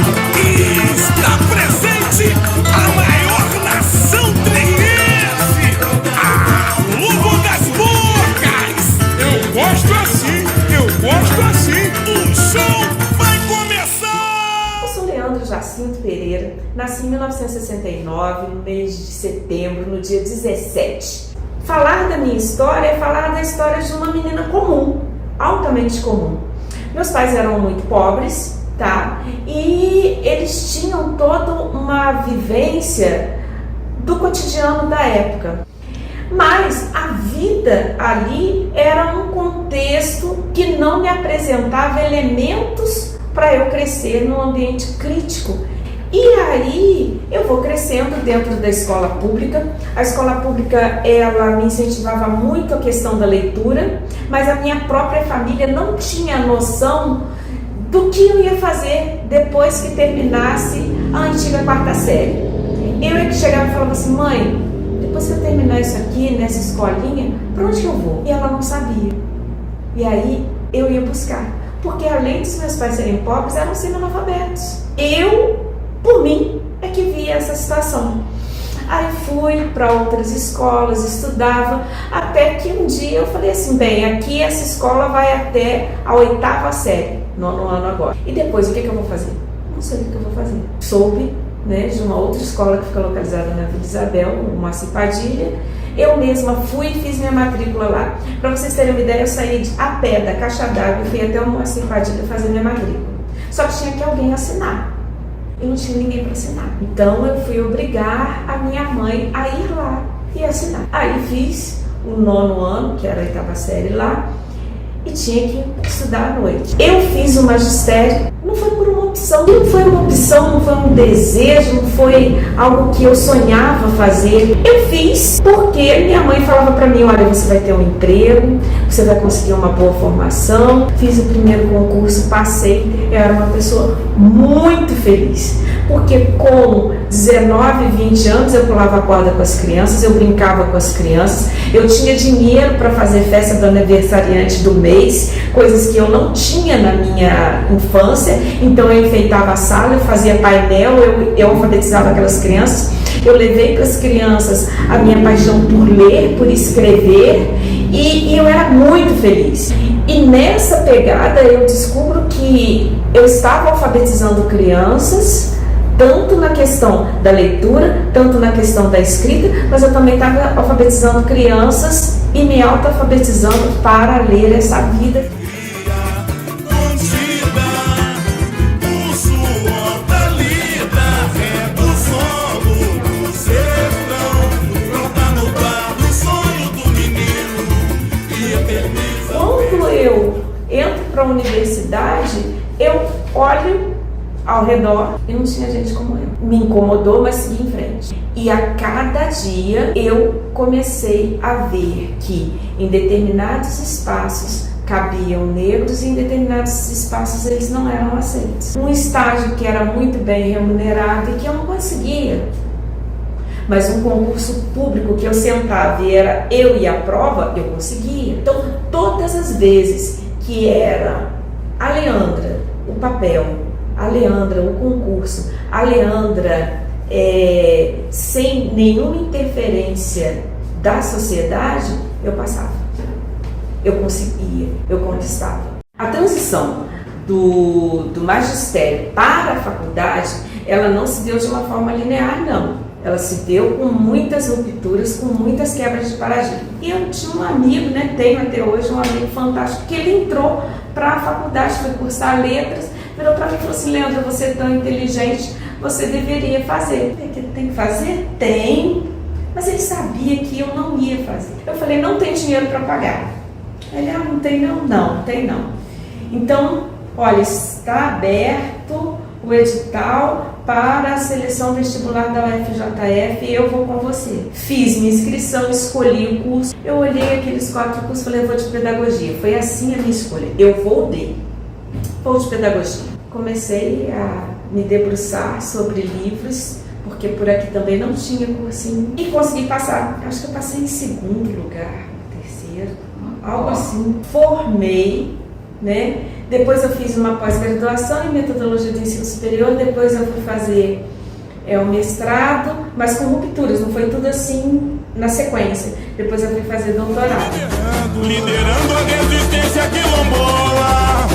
Está presente a maior nação treinense, a Lobo das Bocas. Eu gosto assim, o show vai começar. Eu sou Leandro Jacinto Pereira, nasci em 1969, no mês de setembro, no dia 17. Falar da minha história é falar da história de uma menina comum, altamente comum. Meus pais eram muito pobres, tá? E eles tinham toda uma vivência do cotidiano da época. Mas a vida ali era um contexto que não me apresentava elementos para eu crescer num ambiente crítico. E aí eu vou crescendo dentro da escola pública. A escola pública, ela me incentivava muito a questão da leitura, mas a minha própria família não tinha noção do que eu ia fazer depois que terminasse a antiga quarta série. Eu é que chegava e falava assim: mãe, depois que eu terminar isso aqui, nessa escolinha, para onde que eu vou? E ela não sabia. E aí eu ia buscar, porque além dos meus pais serem pobres, eram semi-analfabetos. Eu, por mim, é que via essa situação. Aí fui para outras escolas, estudava, até que um dia eu falei assim: bem, aqui essa escola vai até a 8ª série, 9º ano agora. E depois o que eu vou fazer? Não sei o que eu vou fazer. Soube, né, de uma outra escola que fica localizada na Vila Isabel, o Moacir Padilha. Eu mesma fui e fiz minha matrícula lá. Para vocês terem uma ideia, eu saí a pé da Caixa d'Água e fui até o Moacir Padilha fazer minha matrícula. Só que tinha que alguém assinar. E não tinha ninguém para assinar. Então eu fui obrigar a minha mãe a ir lá e assinar. Aí fiz o 9º ano, que era a 8ª série lá, e tinha que estudar à noite. Eu fiz o magistério, não foi por uma opção, não foi um desejo, não foi algo que eu sonhava fazer. Eu fiz porque minha mãe falava para mim: olha, você vai ter um emprego, você vai conseguir uma boa formação. Fiz o primeiro concurso, passei, eu era uma pessoa muito feliz, porque com 19, 20 anos eu pulava a corda com as crianças, eu brincava com as crianças, eu tinha dinheiro para fazer festa do aniversariante do mês, coisas que eu não tinha na minha infância. Então eu enfeitava a sala, eu fazia painel, eu alfabetizava aquelas crianças. Eu levei para as crianças a minha paixão por ler, por escrever, e eu era muito feliz. E nessa pegada eu descubro que eu estava alfabetizando crianças, tanto na questão da leitura, tanto na questão da escrita, mas eu também estava alfabetizando crianças e me auto-alfabetizando para ler essa vida. Quando eu entro para a universidade, eu olho ao redor e não tinha gente como eu. Me incomodou, mas segui em frente. E a cada dia eu comecei a ver que em determinados espaços cabiam negros e em determinados espaços eles não eram aceitos. Um estágio que era muito bem remunerado e que eu não conseguia. Mas um concurso público que eu sentava e era eu e a prova, eu conseguia. Então, todas as vezes que era a Leandra, o papel, a Leandra, o concurso, a Leandra sem nenhuma interferência da sociedade, eu passava. Eu conseguia, eu conquistava. A transição do magistério para a faculdade, ela não se deu de uma forma linear, não. Ela se deu com muitas rupturas, com muitas quebras de paradigma. E eu tinha um amigo, né, tenho até hoje um amigo fantástico, que ele entrou para a faculdade, foi cursar letras, virou para mim e falou assim: Leandra, você é tão inteligente, você deveria fazer. Tem que fazer? Tem. Mas ele sabia que eu não ia fazer. Eu falei: não tem dinheiro para pagar. Ele: não tem não? Não, tem não. Então, olha, está aberto o edital para a seleção vestibular da UFJF e eu vou com você. Fiz minha inscrição, escolhi o curso. Eu olhei aqueles 4 cursos e falei: eu vou de pedagogia. Foi assim a minha escolha. Eu vou de pedagogia. Comecei a me debruçar sobre livros, porque por aqui também não tinha cursinho. E consegui passar. Acho que eu passei em 2º lugar, 3º, algo assim. Formei, né? Depois eu fiz uma pós-graduação em metodologia do ensino superior, depois eu fui fazer o mestrado, mas com rupturas, não foi tudo assim na sequência. Depois eu fui fazer doutorado. Liderando a resistência quilombola,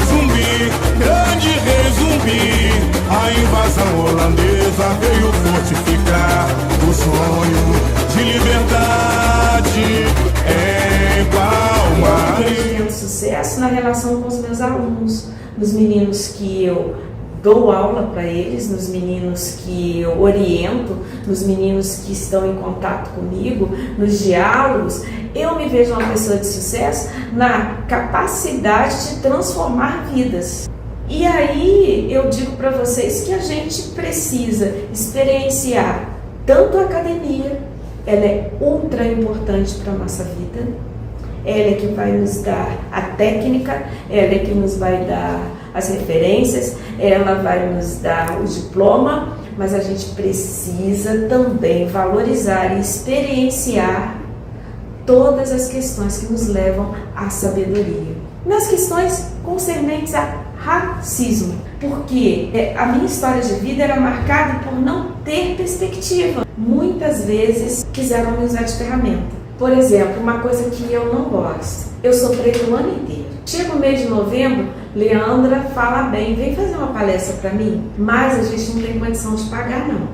Zumbi, grande rei Zumbi, a invasão holandesa veio fortificar o sonho de liberdade em Palmares. Eu tenho sucesso na relação com os meus alunos, nos meninos que eu dou aula para eles, nos meninos que eu oriento, nos meninos que estão em contato comigo, nos diálogos. Eu me vejo uma pessoa de sucesso na capacidade de transformar vidas. E aí eu digo para vocês que a gente precisa experienciar tanto a academia, ela é ultra importante para a nossa vida, ela é que vai nos dar a técnica, ela é que nos vai dar as referências, ela vai nos dar o diploma, mas a gente precisa também valorizar e experienciar todas as questões que nos levam à sabedoria. Nas questões concernentes a racismo, porque a minha história de vida era marcada por não ter perspectiva. Muitas vezes quiseram me usar de ferramenta. Por exemplo, uma coisa que eu não gosto, eu sofri o ano inteiro. Chega o mês de novembro, Leandra fala bem, vem fazer uma palestra para mim, mas a gente não tem condição de pagar não.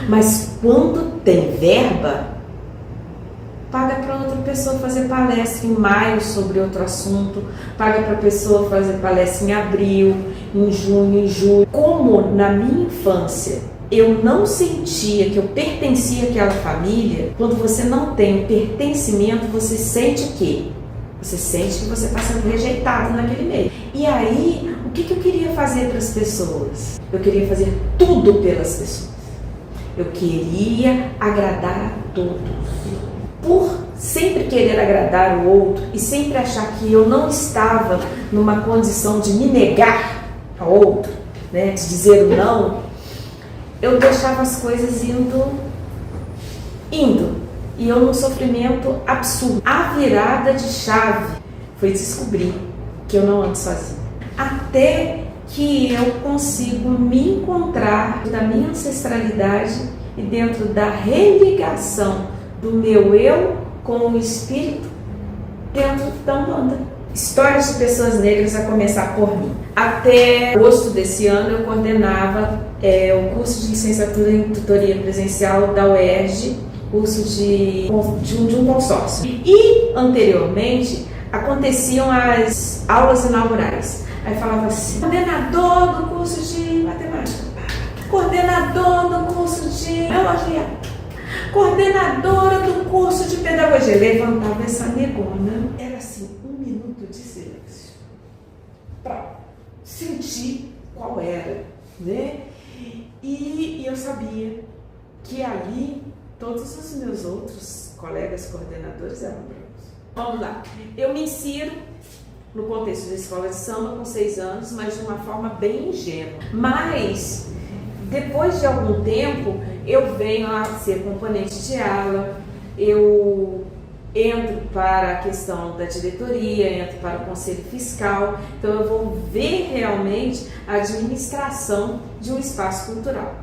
Mas quando tem verba, paga para outra pessoa fazer palestra em maio sobre outro assunto, paga para a pessoa fazer palestra em abril, em junho, em julho. Como na minha infância eu não sentia que eu pertencia àquela família, quando você não tem pertencimento, você sente o quê? Você sente que você está sendo rejeitado naquele meio. E aí, o que eu queria fazer para as pessoas? Eu queria fazer tudo pelas pessoas. Eu queria agradar a todos. Por sempre querer agradar o outro e sempre achar que eu não estava numa condição de me negar ao outro, né, de dizer o não, eu deixava as coisas indo, e eu num sofrimento absurdo. A virada de chave foi descobrir que eu não ando sozinha. Até que eu consigo me encontrar da minha ancestralidade e dentro da religação do meu eu com o espírito dentro da Umbanda. Histórias de pessoas negras a começar por mim. Até agosto desse ano eu coordenava o curso de licenciatura em tutoria presencial da UERJ, curso de um consórcio. E anteriormente aconteciam as aulas inaugurais. Aí falava assim, coordenador do curso de matemática, coordenador do curso de biologia, coordenadora do curso de pedagogia. Levantava essa negona, era assim, 1 minuto de silêncio para sentir qual era, né? E eu sabia que ali todos os meus outros colegas coordenadores eram brancos. Vamos lá, eu me insiro no contexto da escola de samba com 6 anos, mas de uma forma bem ingênua. Mas depois de algum tempo eu venho a ser componente de ala, eu entro para a questão da diretoria, entro para o conselho fiscal, então eu vou ver realmente a administração de um espaço cultural.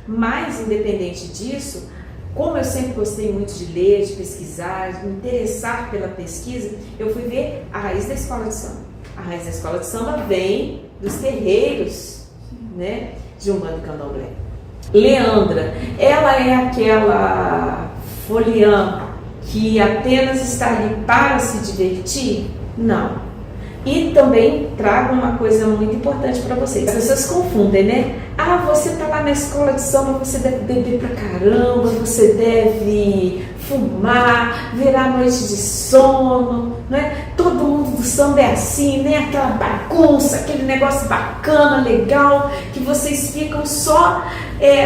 Mas, independente disso, como eu sempre gostei muito de ler, de pesquisar, de me interessar pela pesquisa, eu fui ver a raiz da escola de samba. A raiz da escola de samba vem dos terreiros, né, de Umbanda e Candomblé. Leandra, ela é aquela foliã que apenas está ali para se divertir? Não. E também trago uma coisa muito importante para vocês. As pessoas confundem, né? Ah, você tá lá na escola de samba, você deve beber pra caramba, você deve fumar, virar noite de sono, né? Todo mundo do samba é assim, né? Aquela bagunça, aquele negócio bacana, legal, que vocês ficam só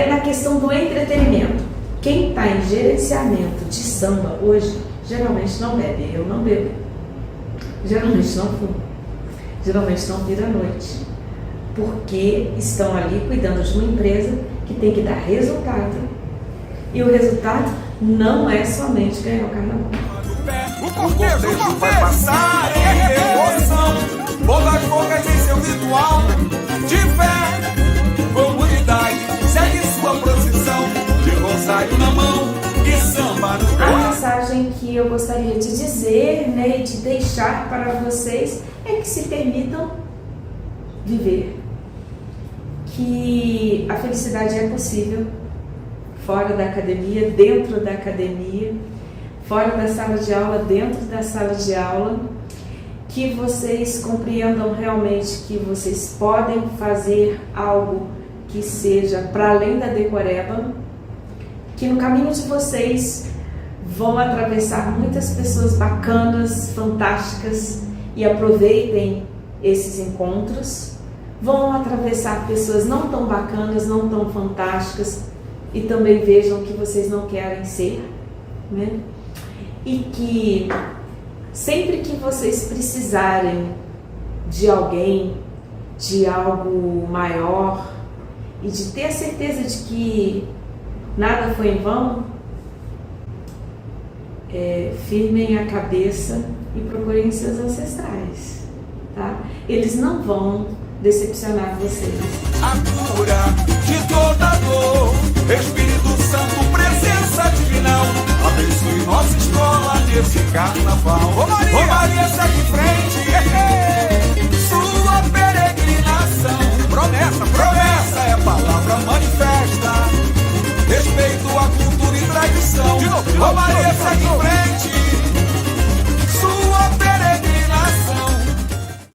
na questão do entretenimento. Quem está em gerenciamento de samba hoje, geralmente não bebe. Eu não bebo. Geralmente não fumo. Geralmente não vira à noite. Porque estão ali cuidando de uma empresa que tem que dar resultado. E o resultado não é somente ganhar o carnaval. O cortejo vai passar em revolução. poucas bocas em seu ritual de fé, comunidade segue sua procissão de rosário na mão e samba no pé. A mensagem que eu gostaria de dizer, né, e de deixar para vocês é que se permitam viver, que a felicidade é possível fora da academia, dentro da academia, fora da sala de aula, dentro da sala de aula, que vocês compreendam realmente que vocês podem fazer algo que seja para além da decoreba, que no caminho de vocês vão atravessar muitas pessoas bacanas, fantásticas, e aproveitem esses encontros. Vão atravessar pessoas não tão bacanas, não tão fantásticas, e também vejam que vocês não querem ser, né? E que sempre que vocês precisarem de alguém, de algo maior, e de ter a certeza de que nada foi em vão, firmem a cabeça e procurem seus ancestrais, tá? Eles não vão decepcionar vocês. A cura de toda dor, Espírito Santo, presença divinal, abençoe nossa escola nesse carnaval. Ô Maria,